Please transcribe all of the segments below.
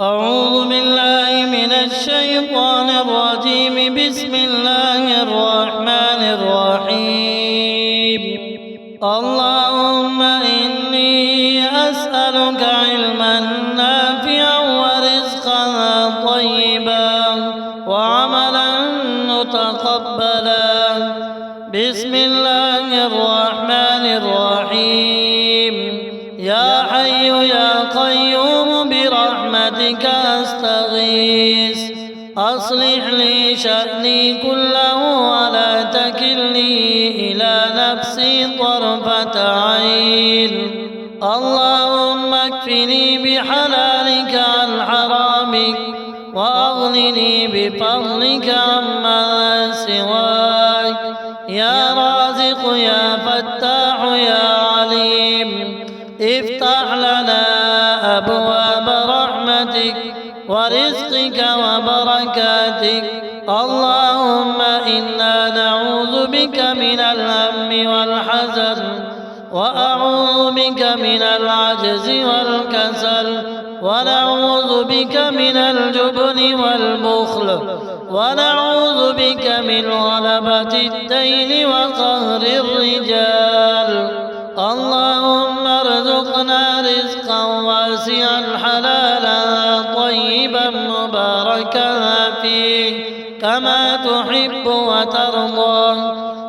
أعوذ بالله من الشيطان الرجيم. بسم الله الرحمن الرحيم. اللهم إني أسألك علما نافعا ورزقا طيبا وعملا متقبلا. بسم الله الرحمن الرحيم. يا حي يا قيوم برحمتك أستغيث. أصلح لي شأني كله ولا تكلني إلى نفسي طرفة عين. اللهم اكفني بحلالك عن حرامك وأغنني بفضلك عمن سواك. يا رازق يا فتاح يا عليم، افتح لنا أبواب رحمتك ورزقك وبركاتك. اللهم إنا نعوذ بك من الهم والحزن، وأعوذ بك من العجز والكسل، ونعوذ بك من الجبن والبخل، ونعوذ بك من غلبة الدين وقهر الرجال. اللهم ارزقنا رزقا واسعا حلالا طيبا مباركا فيه كما تحب وترضى.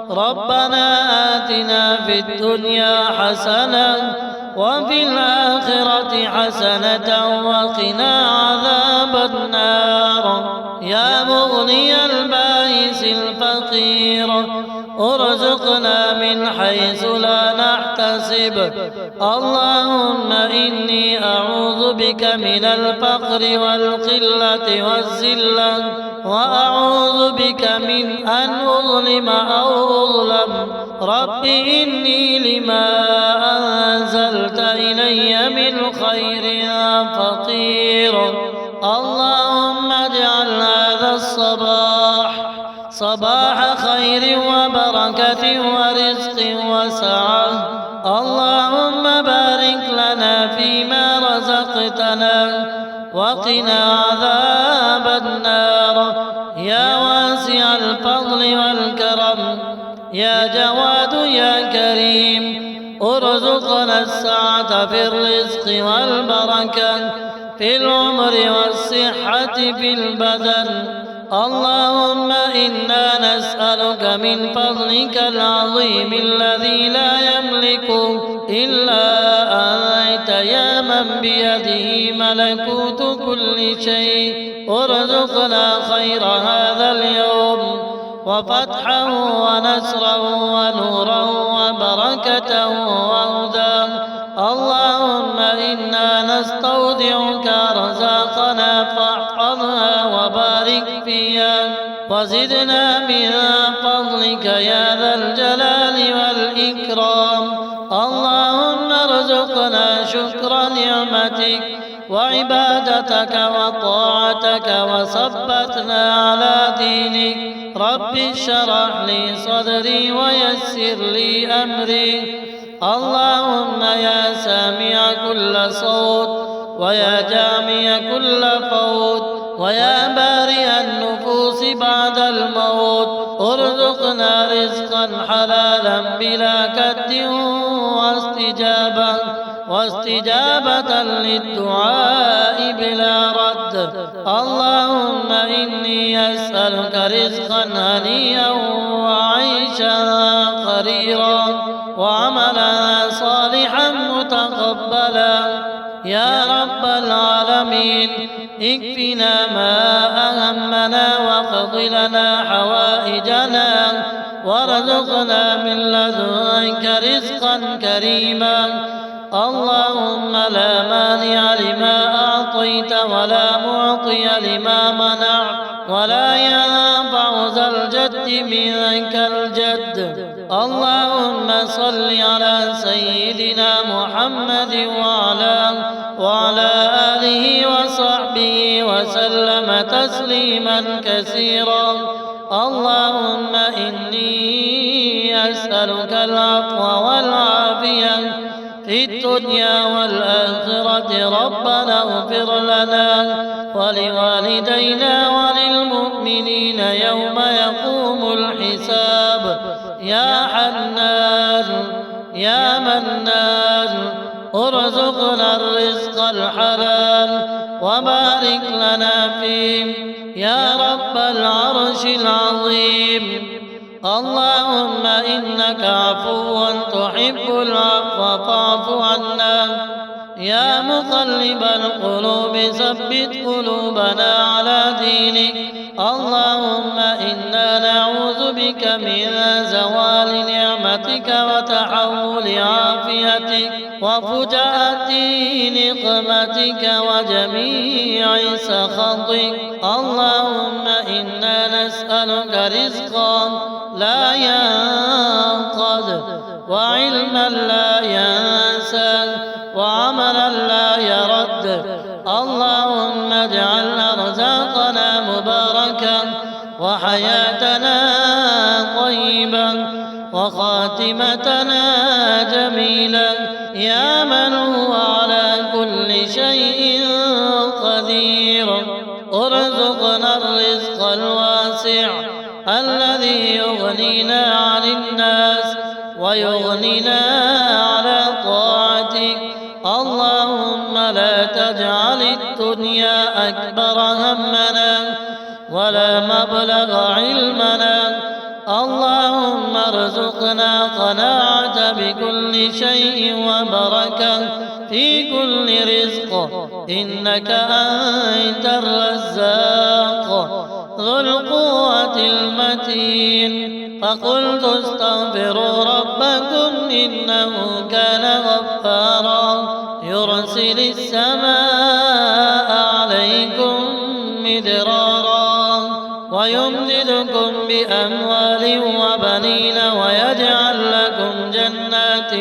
ربنا آتنا في الدنيا حسنة وفي الآخرة حسنة وقنا عذاب النار. يا مغني البائس الفقير ارزقنا من حيث لا نحتسب. اللهم إني أعوذ بك من الفقر والقلة والذلة، وأعوذ بك من أن أظلم أو أظلم. رب إني لما أنزلت إلي من خير فقير. اللهم اجعل هذا الصباح صباح خير وبركة ورزق وسعة. اللهم بارك لنا فيما رزقتنا وقنا عذاب النار. يا واسع الفضل والكرم يا جواد يا كريم، ارزقنا السعة في الرزق والبركة في العمر والصحة في البدن. اللهم إنا نسألك من فضلك العظيم الذي لا يملكه إلا أنت، يا من بيده ملكوت كل شيء، ارزقنا خير هذا اليوم وفتحه ونصره ونوره وبركته وهداه. اللهم إنا نستودعك رزاقنا فاحفظها وبارك فيها، وزدنا من فضلك يا ذا الجلال والإكرام. اللهم ارزقنا شكر نعمتك وعبادتك وطاعتك وثبتنا على دينك. رب اشرح لي صدري ويسر لي أمري. اللهم يا سامع كل صوت ويا جامع كل فوت ويا بارئ النفوس بعد الموت، ارزقنا رزقا حلالا بلا كد واستجابة للدعاء بلا رد. اللهم إني أسألك رزقا هنيئا وعيشا قريرا وعملا صالحا متقبلا. يا رب العالمين اكفنا ما أهمنا واقض لنا حوائجنا وارزقنا من لدنك رزقا كريما. اللهم لا مانع لما أعطيت ولا معطي لما منعت ولا ينفع ذا الجد منك الجد. اللهم صل على سيدنا محمد وعلى آله وصحبه وسلم تسليما كثيرا. اللهم إني أسألك العفو والعافية في في الدنيا والآخرة. ربنا اغفر لنا ولوالدينا وللمؤمنين يوم يقوم الحساب. يا حنان يا منان ارزقنا الرزق الحلال وبارك لنا فيه يا رب العرش العظيم. اللهم إنك عفو تحب العفو فاعف عنا. يا مقلب القلوب ثبت قلوبنا على دينك. اللهم إنا نعوذ بك من زوال نعمتك وتحول عافيتك وفجأة نقمتك وجميع سخطك. اللهم إنا نسألك رزقا لا ينقض وعلما لا ينسى وعملا لا يرد. اللهم اجعل أرزاقنا مباركة وحياتنا طيبة وخاتمتنا جميلة يا من هو على كل شيء قدير. ارزقنا الرزق الواسع الذي يغنينا عن الناس ويغنينا على طاعتك. اللهم لا تجعل الدنيا أكبر همنا ولا مبلغ علمنا. اللهم ارزقنا قناعة بكل شيء وبركة في كل رزق إنك أنت الرزاق ذو القوة المتين. فقلت استغفروا ربكم إنه كان غفارا يرسل السماء عليكم مدرارا ويمددكم بأموال وبنين ويجعل لكم جنات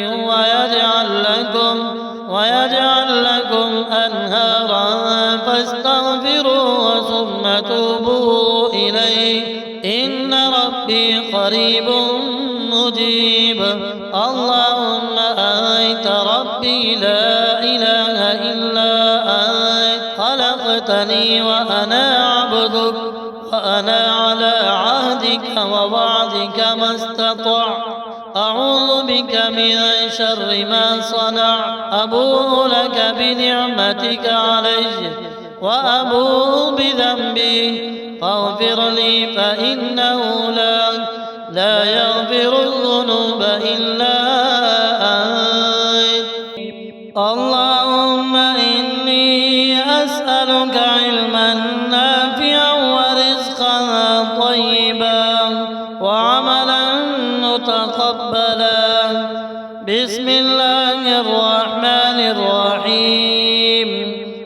ويجعل لكم أنهارا. فاستغفروه ثم توبوا إليه إن ربي قريب مجيب. اللهم أنت ربي لا إله إلا أنت خلقتني وأنا عبدك وأنا على عهدك ووعدك ما استطعت. أعوذ بك من شر ما صنع. أبوء لك بنعمتك علي وأبوء بذنبي فاغفر لي فإنه لا يغفر الذنوب إلا أنت. اللهم إني أسألك علما نافعا ورزقا طيبا وعملا متقبلا. بسم الله الرحمن الرحيم.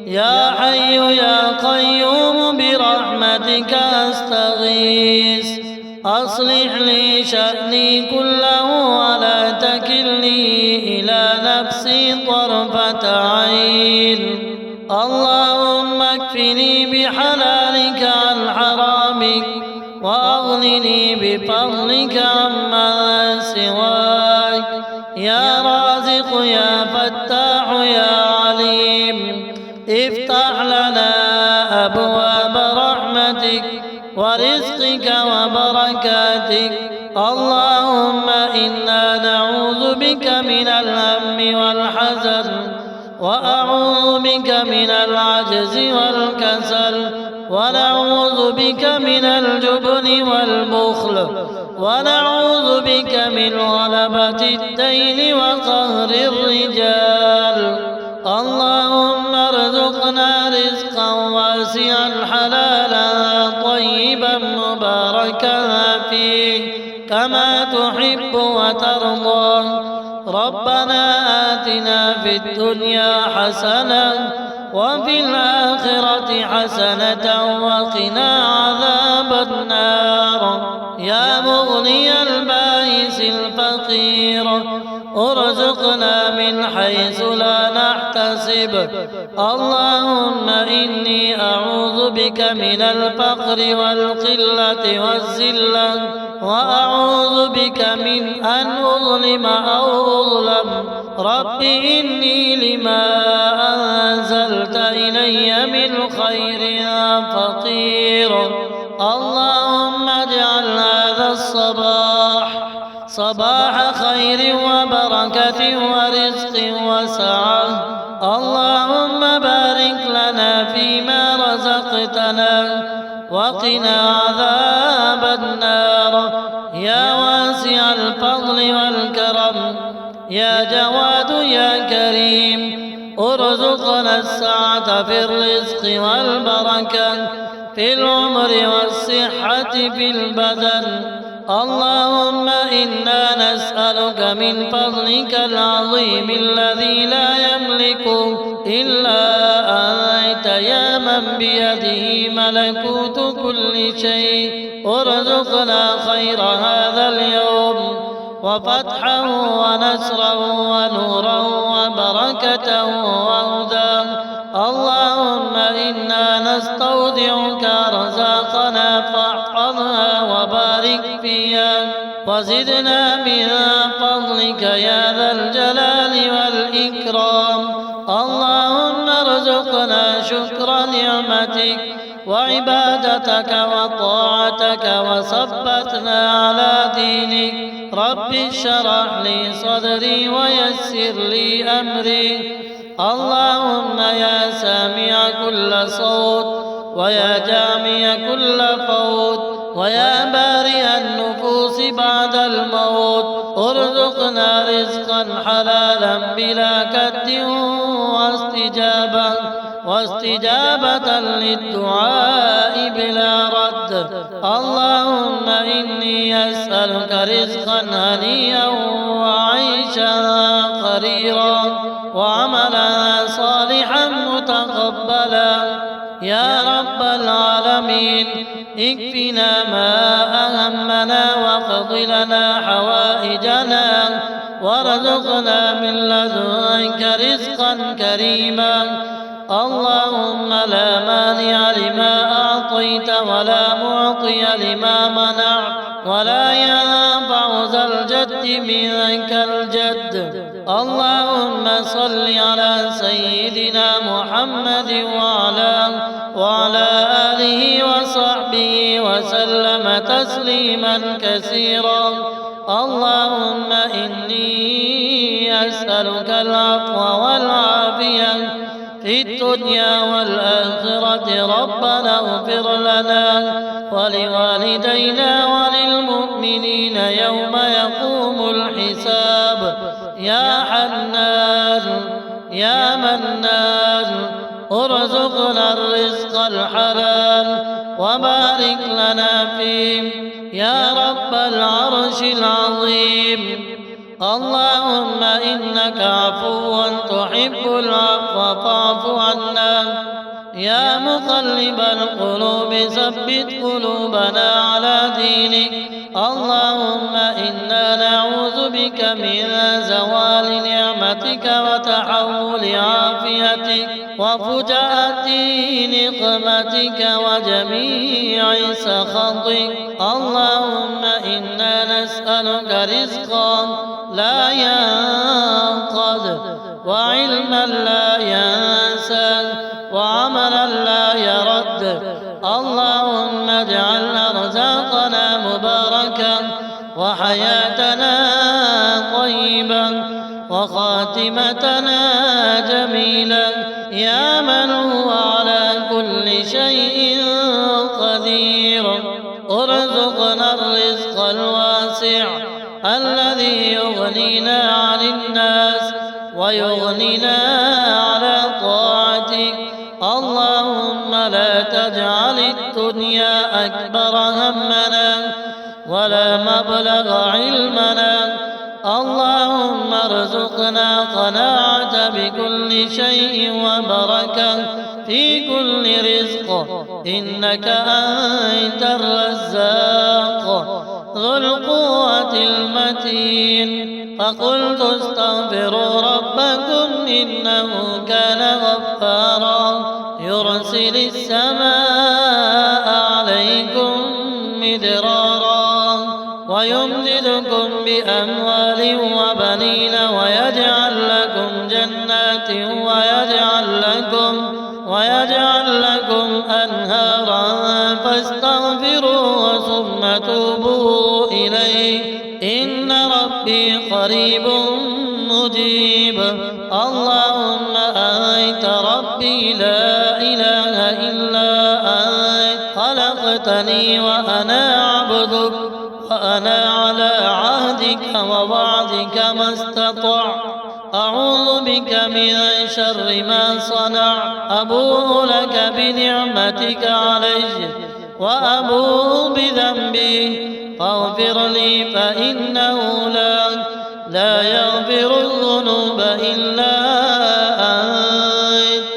يا حي يا قيوم برحمتك أستغيث. أصلح لي شأني كله ولا تكلني إلى نفسي طرفة عين. اللهم اكفني بحلالك عن حرامك وأغنني بفضلك عمن سواك. يا رازق يا فتاح يا عليم افتح لنا أبواب رحمتك ورزقك وبركاتك. اللهم إنا نعوذ بك من الهم والحزن وأعوذ بك من العجز والكسل ونعوذ بك من الجبن والبخل ونعوذ بك من غلبة الدين وقهر الرجال. اللهم ارزقنا رزقا واسعا حلالا طيبا مباركا فيه كما تحب وترضى. ربنا آتنا في الدنيا حسنة وفي الآخرة حسنة وقنا عذاب النار. يا مغني البائس الفقير ارزقنا من حيث لا نحتسب. اللهم إني أعوذ بك من الفقر والقلة والذلة وأعوذ بك من أن أظلم أو أظلم رب إني لما أنزلت إلي من خير فقير. اللهم اجعل هذا الصباح صباح خير وبركة ورزق وسعة. اللهم بارك لنا فيما رزقتنا وقنا عذاب النار يا واسع الفضل والكرم يا جواد يا كريم. ارزقنا السعة في الرزق والبركة في العمر والصحة في البدن. اللهم إنا نسألك من فضلك العظيم الذي لا يملكه إلا أنت يا من بيده ملكوت كل شيء. ارزقنا خير هذا اليوم وفتحه ونصره ونوره وبركته وهداه. اللهم إنا نستودعك رزاقنا فاحفظها وبارك فيها وزدنا من فضلك يا ذا الجلال والإكرام. اللهم ارزقنا شكر نعمتك وعبادتك وطاعتك وثبتنا على دينك. رب اشرح لي صدري ويسر لي أمري. اللهم يا سامع كل صوت ويا جامع كل فوت ويا بارئ النفوس بعد الموت ارزقنا رزقا حلالا بلا كد واستجابة للدعاء بلا رد. اللهم إني أسألك رزقا هنيئا وعيشا قريرا وعملا صالحا متقبلا يا رب العالمين. اكفنا ما أهمنا واقض لنا حوائجنا وارزقنا من لدنك رزقا كريما. اللهم لا مانع لما أعطيت ولا معطي لما منعت ولا ينفع ذا الجد منك الجد. اللهم صل على سيدنا محمد وعلى آله وصحبه وسلم تسليما كثيرا. اللهم إني أسألك العفو والعافية في الدنيا والآخرة. ربنا اغفر لنا ولوالدينا وللمؤمنين يوم يقوم الحساب. يا حنان يا منان ارزقنا الرزق الحلال وبارك لنا فيه يا رب العرش العظيم. اللهم إنك عفو تحب العفو فاعف عنا. يا مقلب القلوب ثبت قلوبنا على دينك. اللهم إنا نعوذ بك من زوال نعمتك وتحول عافيتك وفجأة نقمتك وجميع سخطك. اللهم إنا نسألك رزقا لا ينقض وعلما لا ينسى وعملا لا يرد. اللهم اجعل أرزاقنا مباركة وحياتنا طيبة وخاتمتنا جميلة يا من هو على كل شيء قدير. ارزقنا الرزق الواسع الذي يغنينا عن الناس ويغنينا على طاعتك. اللهم لا تجعل الدنيا أكبر همنا ولا مبلغ علمنا. اللهم ارزقنا قناعة بكل شيء وبركة في كل رزق إنك أنت الرزاق ذو القوة المتين. فقلت استغفروا ربكم إنه كان غفارا يرسل السماء عليكم مدرارا ويمددكم بأموال وبنين ويجعل خلقتني وأنا عبدك وأنا على عهدك ووعدك ما استطعت أعوذ بك من شر ما صنعت أبوء لك بنعمتك علي وأبوء بذنبي فاغفر لي فإنه لا يغفر الذنوب إلا أنت.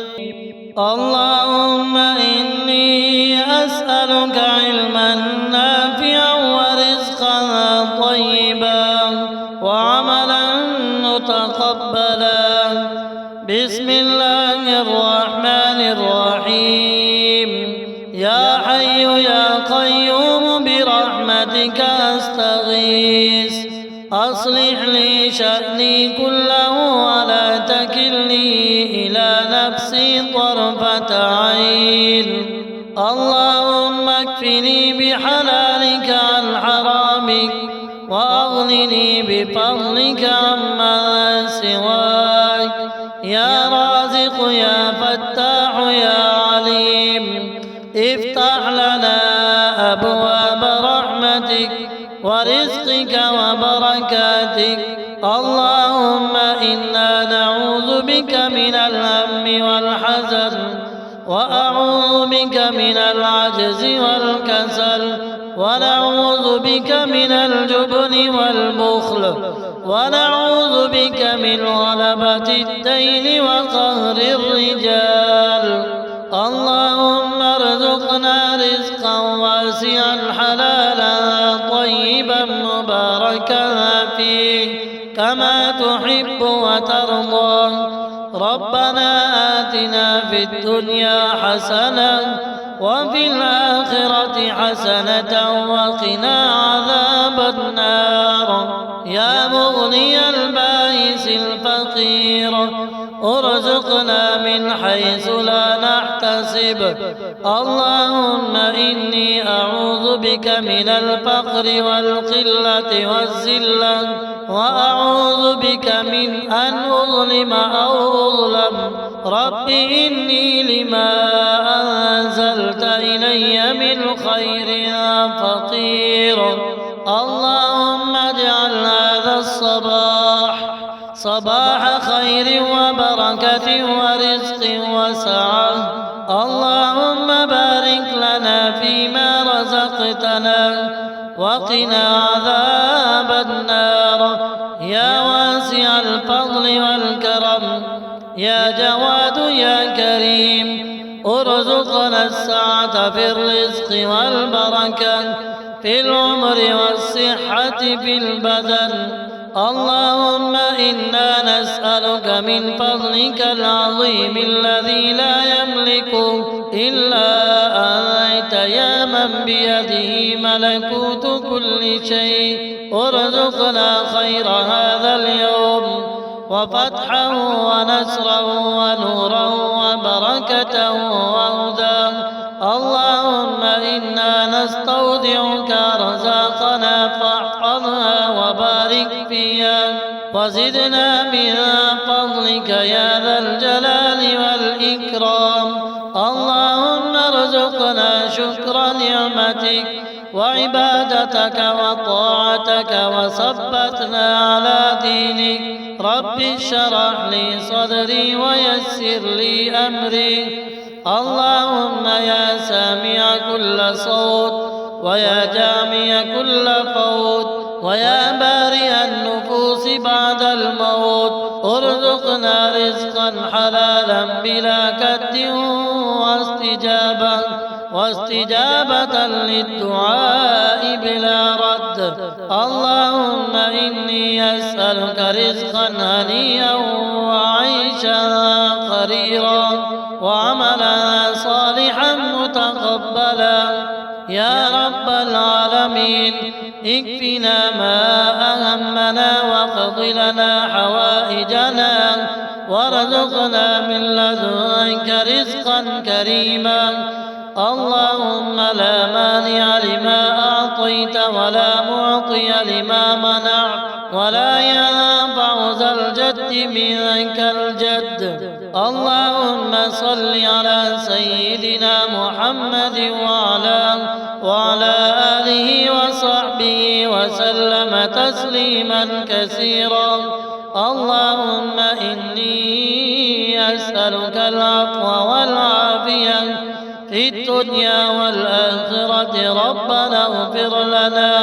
اللهم إني أسألك علما نافعا ورزقا طيبا وعملا متقبلا. بسم الله الرحمن الرحيم. يا حي يا قيوم برحمتك أستغيث أصلح لي شأني كله ولا تكلني إلى نفسي طرفة عين. اللهم اكفني بحلالك عن حرامك وأغنني بفضلك عمن سواك. يا رازق يا فتاح يا عليم افتح لنا أبواب رحمتك ورزقك وبركاتك. اللهم إنا نعوذ بك من الهم والحزن وأعوذ بك من العجز والكسل ونعوذ بك من الجبن والبخل ونعوذ بك من غلبة الدين وقهر الرجال. اللهم ارزقنا رزقا واسعا حلالا طيبا مباركا فيه كما تحب وترضى. ربنا آتنا في الدنيا حسنة وفي الآخرة حسنة وقنا عذاب النار. يا مغني البائس الفقير ارزقنا من حيث لا نحتسب. اللهم إني أعوذ بك من الفقر والقلة والذلة وأعوذ بك من أن أظلم أو أظلم. رب إني لما أنزلت إلي من خير فقير. اللهم اجعل هذا الصباح صباح خير وبركة ورزق وسعة. اللهم بارك لنا فيما رزقتنا وقنا عذاب النار. يا واسع الفضل والكرم يا جواد يا كريم ارزقنا السعة في الرزق والبركة في العمر والصحة في البدن. اللهم إنا نسألك من فضلك العظيم الذي لا يملكه إلا أنت يا من بيده ملكوت كل شيء ارزقنا خير هذا اليوم وفتحه ونصره ونوره وبركته وهداه. اللهم إنا نستودعك رزاقنا فاحفظها وبارك فيها وزدنا من فضلك يا ذا الجلال والإكرام. اللهم ارزقنا شكر نعمتك وعبادتك وطاعتك وثبتنا على دينك. رب اشرح لي صدري ويسر لي أمري. اللهم يا سامع كل صوت ويا جامع كل فوت ويا بارئ النفوس بعد الموت ارزقنا رزقا حلالا بلا كد واستجابة للدعاء بلا رد. اللهم إني أسألك رزقا هنيئا وعيشا قريرا وعملا صالحا متقبلا. يا رب العالمين اكفنا ما أهمنا واقض لنا حوائجنا وارزقنا من لدنك رزقا كريما. اللهم لا مانع لما أعطيت ولا معطي لما منعت ولا ينفع ذا الجد منك الجد. اللهم صل على سيدنا محمد وعلى وعلى آله وصحبه وسلم تسليما كثيرا. اللهم إني أسألك العفو والعافية في الدنيا والآخرة. ربنا اغفر لنا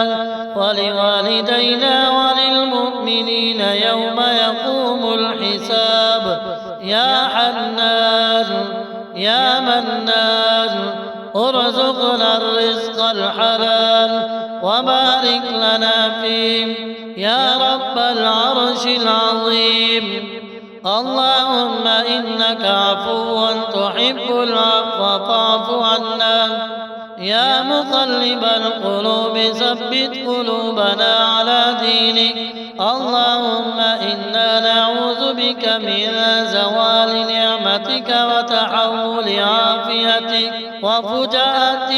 ولوالدينا وللمؤمنين يوم يقوم الحساب. يا حنان يا منان ارزقنا الرزق الحلال وبارك لنا فيه يا رب العرش العظيم. اللهم إنك عفو تحب العفو فاعف عنا. يا مقلب القلوب ثبت قلوبنا على دينك. اللهم إنا نعوذ بك من زوال نعمتك وتحول عافيتك وفجأة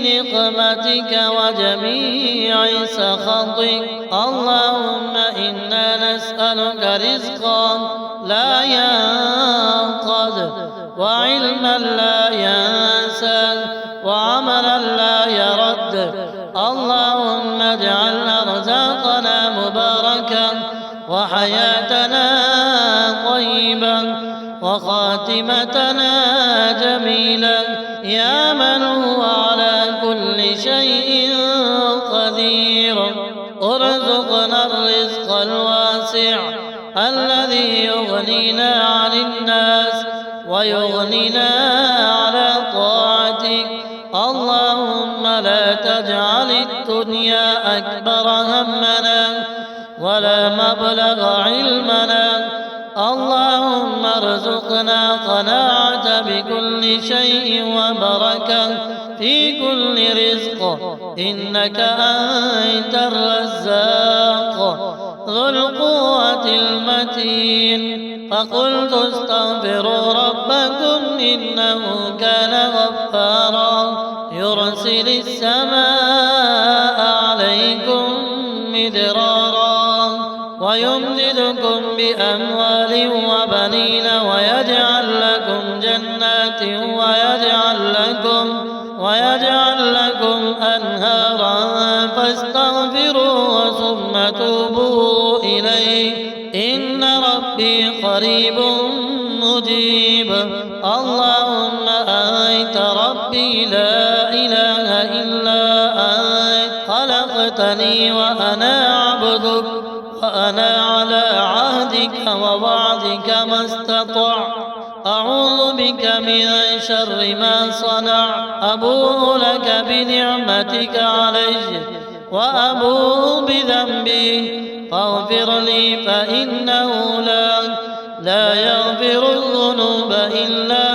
نقمتك وجميع سخطك. اللهم إنا نسألك رزقا لا ينقض وعلما لا ينسى وعملا لا يرد. اللهم اجعل أرزاقنا مباركا وحياتنا طيبا وخاتمتنا جميلا يا من هو على كل شيء قدير. ارزقنا الرزق الواسع الذي يغنينا عن الناس ويغنينا على طاعتك. اللهم لا تجعل الدنيا أكبر همنا ولا مبلغ علمنا. اللهم ارزقنا قناعة بكل شيء وبركة في كل رزق إنك أنت الرزاق ذو القوة المتين. فقلت استغفروا ربكم إنه كان غفارا يرسل السماء عليكم مدرارا ويمددكم بأموال وبنين ويجعل لكم جنات ويجعل لكم أنهارا فاستغفروه ثم توبوا إليه إن ربي قريب مجيب. اللهم أنت ربي لا إله إلا أنت خلقتني وأنا عبدك وأنا على عهدك ووعدك ما استطعت. أعوذ بك من شر ما صنع. أبوء لك بنعمتك علي وأبوء بذنبي فاغفر لي فإنه لا يغفر الذنوب إلا